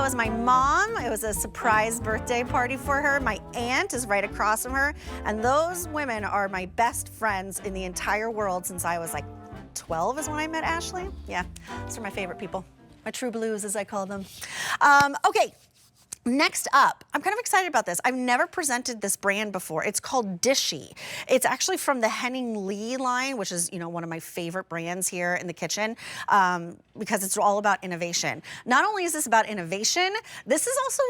So is my mom. It was a surprise birthday party for her. My aunt is right across from her. And those women are my best friends in the entire world since I was like 12 is when I met Ashley. Yeah, those are my favorite people. My true blues, as I call them. Okay. Next up, I'm kind of excited about this. I've never presented this brand before. It's called DISHY. It's actually from the Henning Lee line, which is, you know, one of my favorite brands here in the kitchen because it's all about innovation. Not only is this about innovation, this is also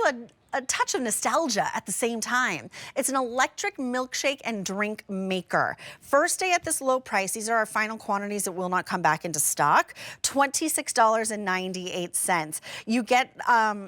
a touch of nostalgia at the same time. It's an electric milkshake and drink maker. First day at this low price. These are our final quantities that will not come back into stock. $26.98. You get,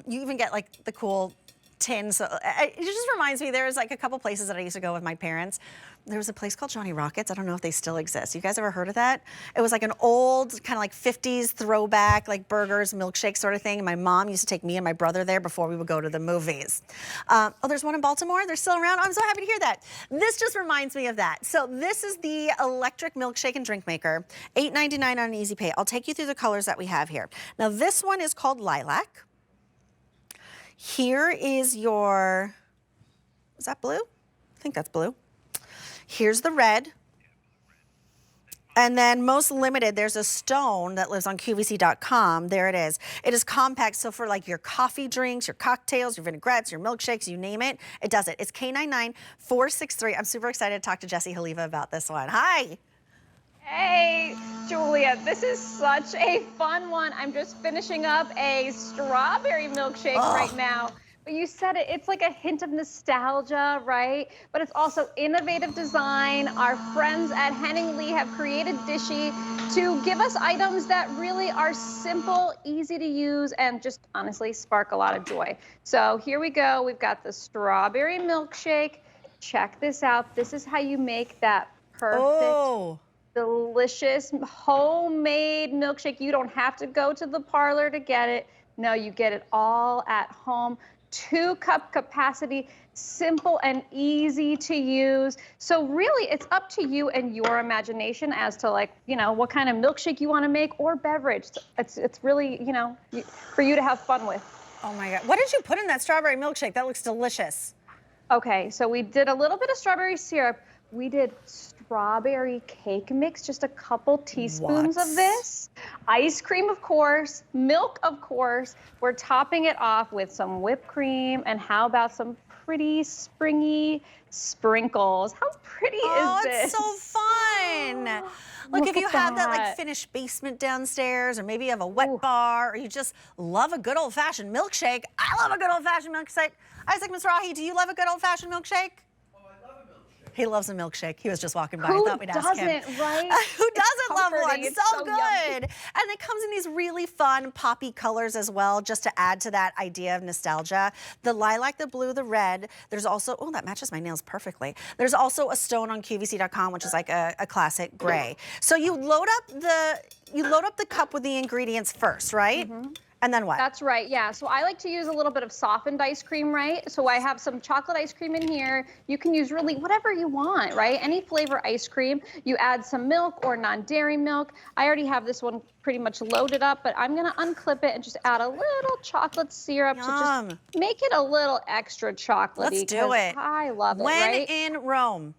you even get like the cool tin. So it just reminds me, there's like a couple places that I used to go with my parents. There was a place called Johnny Rockets. I don't know if they still exist. You guys ever heard of that? It was like an old kind of like 50s throwback, like burgers, milkshake sort of thing. And my mom used to take me and my brother there before we would go to the movies. Oh, there's one in Baltimore. They're still around. I'm so happy to hear that. This just reminds me of that. So this is the electric milkshake and drink maker, $8.99 on an easy pay. I'll take you through the colors that we have here. Now this one is called Lilac. Here is your, is that blue? I think that's blue. Here's the red. And then most limited, there's a stone that lives on QVC.com. There it is. It is compact, so for like your coffee drinks, your cocktails, your vinaigrettes, your milkshakes, you name it, it does it. It's K99463. I'm super excited to talk to Jessie Haliva about this one. Hi. Hey, Julia, this is such a fun one. I'm just finishing up a strawberry milkshake right now. But you said it, it's like a hint of nostalgia, right? But it's also innovative design. Our friends at Henning Lee have created DISHY to give us items that really are simple, easy to use, and just honestly spark a lot of joy. So here we go. We've got the strawberry milkshake. Check this out. This is how you make that perfect, delicious, homemade milkshake. You don't have to go to the parlor to get it. No, you get it all at home. 2-cup capacity, simple and easy to use. So really, it's up to you and your imagination as to, like, you know, what kind of milkshake you want to make or beverage. It's really, you know, for you to have fun with. Oh my God. What did you put in that strawberry milkshake? That looks delicious. Okay, so we did a little bit of strawberry syrup. We did strawberry cake mix, just a couple teaspoons of this. Ice cream, of course. Milk, of course. We're topping it off with some whipped cream. And how about some pretty springy sprinkles? How pretty is this? Oh, it's so fun. Look, if you have that like finished basement downstairs, or maybe you have a wet bar, or you just love a good old-fashioned milkshake. I love a good old-fashioned milkshake. Isaac Mizrahi, do you love a good old-fashioned milkshake? He loves a milkshake. He was just walking by. I thought we'd ask him. Who doesn't, right? Who doesn't love one? It's so good. yummy. And it comes in these really fun poppy colors as well, just to add to that idea of nostalgia. The lilac, the blue, the red. There's also, oh, that matches my nails perfectly. There's also a stone on QVC.com, which is like a classic gray. So you load up the cup with the ingredients first, right? And then what? That's right, yeah. So I like to use a little bit of softened ice cream, right? So I have some chocolate ice cream in here. You can use really whatever you want, right? Any flavor ice cream. You add some milk or non-dairy milk. I already have this one pretty much loaded up, but I'm gonna unclip it and just add a little chocolate syrup to just make it a little extra chocolatey. Let's do it. I love it, right? When in Rome.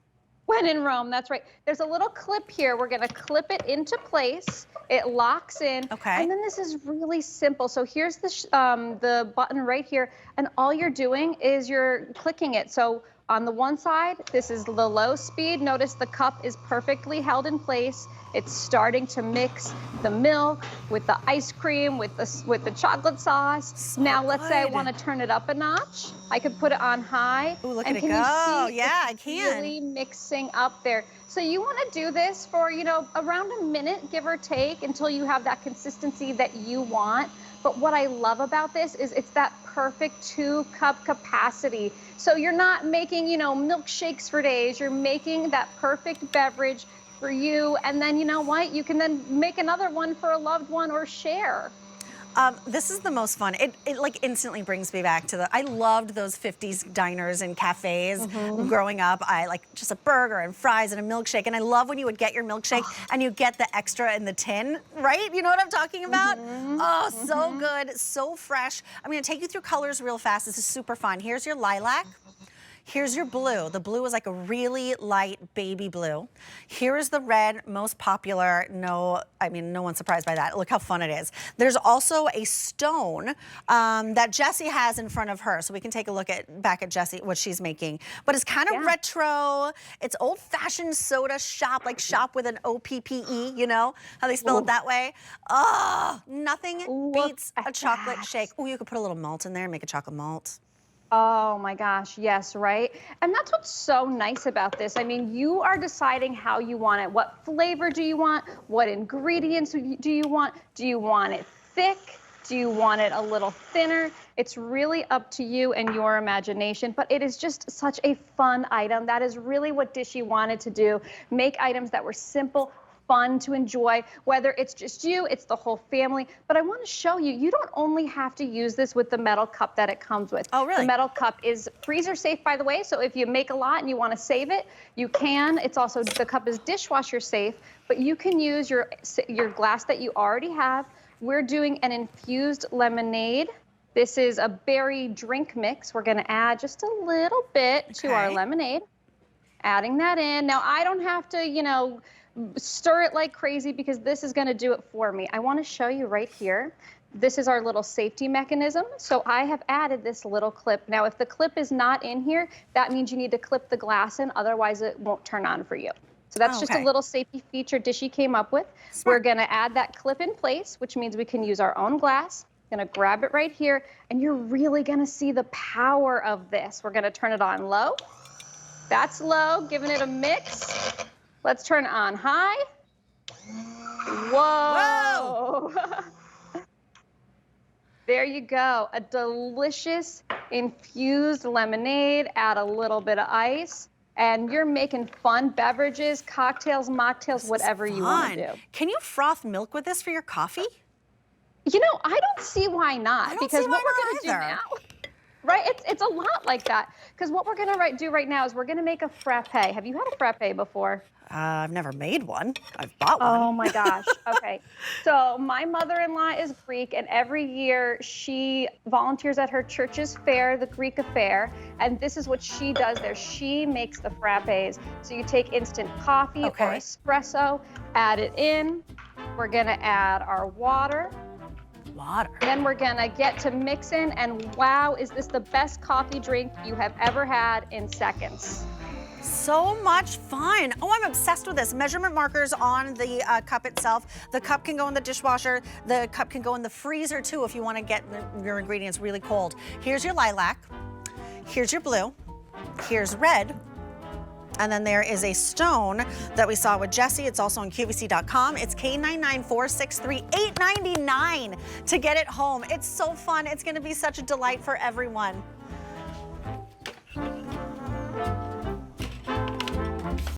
When in Rome, that's right. There's a little clip here. We're gonna clip it into place. It locks in. Okay. And then this is really simple. So here's the button right here, and all you're doing is you're clicking it. So on the one side, this is the low speed. Notice the cup is perfectly held in place. It's starting to mix the milk with the ice cream, with the chocolate sauce. So now let's say I want to turn it up a notch. I could put it on high. Ooh, look and at it can go. You see Yeah, I it's can. really mixing up there. So you want to do this for, you know, around a minute, give or take, until you have that consistency that you want. But what I love about this is it's that perfect 2-cup capacity. So you're not making, you know, milkshakes for days. You're making that perfect beverage for you. And then, you know what? You can then make another one for a loved one or share. This is the most fun. It like instantly brings me back to I loved those 50s diners and cafes growing up. I like just a burger and fries and a milkshake. And I love when you would get your milkshake and you get the extra in the tin, right? You know what I'm talking about? Oh, so good, so fresh. I'm gonna take you through colors real fast. This is super fun. Here's your lilac. Here's your blue. The blue is like a really light baby blue. Here is the red, most popular. No one's surprised by that. Look how fun it is. There's also a stone that Jessie has in front of her. So we can take a look back at Jessie, what she's making. But it's kind of retro. It's old-fashioned soda shop, like shop with an O-P-P-E, you know? How they spell it that way. Oh, nothing beats a chocolate shake. Oh, you could put a little malt in there and make a chocolate malt. Oh my gosh, yes, right? And that's what's so nice about this. I mean, you are deciding how you want it. What flavor do you want? What ingredients do you want? Do you want it thick? Do you want it a little thinner? It's really up to you and your imagination, but it is just such a fun item. That is really what DISHY wanted to do. Make items that were simple, fun to enjoy, whether it's just you, it's the whole family. But I want to show you, you don't only have to use this with the metal cup that it comes with. Oh, really? The metal cup is freezer safe, by the way, so if you make a lot and you want to save it, you can. It's also, the cup is dishwasher safe, but you can use your glass that you already have. We're doing an infused lemonade. This is a berry drink mix. We're going to add just a little bit to our lemonade. Adding that in. Now, I don't have to, you know, stir it like crazy because this is going to do it for me. I want to show you right here. This is our little safety mechanism. So I have added this little clip. Now, if the clip is not in here, that means you need to clip the glass in, otherwise it won't turn on for you. So that's just a little safety feature DISHY came up with. We're going to add that clip in place, which means we can use our own glass. Going to grab it right here, and you're really going to see the power of this. We're going to turn it on low. That's low, giving it a mix. Let's turn it on high. Whoa! There you go. A delicious infused lemonade. Add a little bit of ice. And you're making fun beverages, cocktails, mocktails, whatever you want to do. Can you froth milk with this for your coffee? You know, I don't see why not. Because what we're going to do now, right? It's a lot like that. Because what we're going to do right now is we're going to make a frappe. Have you had a frappe before? I've never made one. I've bought one. Oh my gosh. Okay. So my mother-in-law is Greek, and every year she volunteers at her church's fair, the Greek affair, and this is what she does there. She makes the frappes. So you take instant coffee or espresso, add it in. We're gonna add our water. Then we're gonna get to mixing, and wow, is this the best coffee drink you have ever had in seconds. So much fun. Oh, I'm obsessed with this. Measurement markers on the cup itself. The cup can go in the dishwasher. The cup can go in the freezer too if you want to get your ingredients really cold. Here's your lilac. Here's your blue. Here's red. And then there is a stone that we saw with Jessie. It's also on QVC.com. It's K99463899 to get it home. It's so fun. It's going to be such a delight for everyone.